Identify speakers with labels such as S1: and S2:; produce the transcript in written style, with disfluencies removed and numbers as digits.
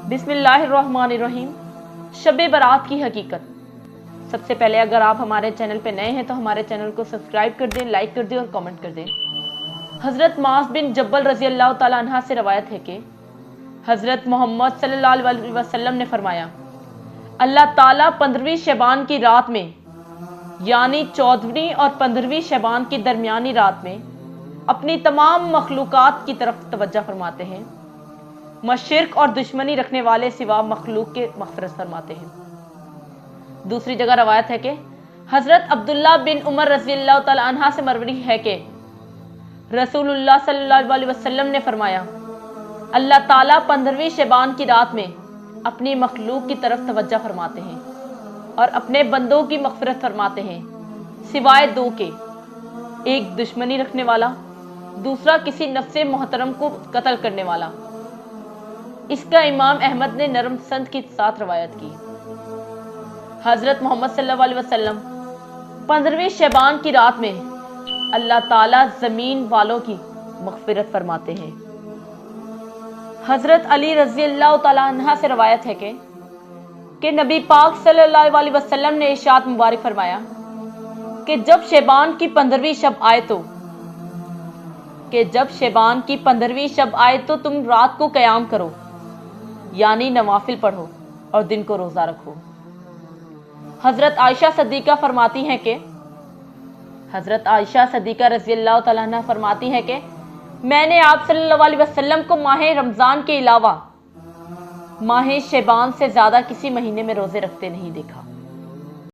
S1: बिस्मिल्लाहिर्रहमानिर्रहीम। शब बारात की हकीकत। सबसे पहले अगर आप हमारे चैनल पे नए हैं तो हमारे चैनल को सब्सक्राइब कर दें, लाइक कर दें और कमेंट कर दें। हज़रत मास बिन जब्बल रज़ी अल्लाह तआला अन्हा से रवायत है कि हज़रत मोहम्मद सल्लल्लाहु अलैहि वसल्लम ने फरमाया, अल्लाह ताला 15वीं शबान की रात में यानी 14वीं और 15वीं शबान की दरमियानी रात में अपनी तमाम मखलूक़ात की तरफ तवज्जो फरमाते हैं। मशरिक और दुश्मनी रखने वाले सिवा मखलूक के मग़फ़िरत फरमाते हैं। दूसरी जगह रवायत है कि हज़रत अब्दुल्ला बिन उमर रज़ी अल्लाह तआला अन्हा से मरवी है कि रसूलुल्लाह सल्लल्लाहु अलैहि वसल्लम ने फरमाया, अल्लाह ताला 15वीं शबान की रात में अपनी मखलूक की तरफ तवज्जो फरमाते हैं और अपने बंदों की मग़फ़िरत फरमाते हैं सिवाय दो के, एक दुश्मनी रखने वाला, दूसरा किसी नफ्से मोहतरम को कत्ल करने वाला। इसका इमाम अहमद ने नरम संद के साथ रवायत की। हज़रत मोहम्मद सल्लल्लाहु अलैहि वसल्लम 15वीं शबान की रात में अल्लाह ताला ज़मीन वालों की मग़फ़िरत फरमाते हैं। हज़रत अली रज़ी अल्लाह तआला अन्हा से रवायत है कि नबी पाक सल्लल्लाहु अलैहि वसल्लम ने इरशाद मुबारक फरमाया कि जब शबान की 15वीं शब आए तो तुम रात को क़याम करो यानी नवाफिल पढ़ो और दिन को रोज़ा रखो। हज़रत आयशा सद्दीक़ा फरमाती हैं कि हज़रत आयशा सद्दीक़ा रज़ी अल्लाह तआला अन्हा फरमाती हैं कि मैंने आप सल्लल्लाहु अलैहि वसल्लम को माह रमज़ान के अलावा माह शबान से ज़्यादा किसी महीने में रोज़े रखते नहीं देखा।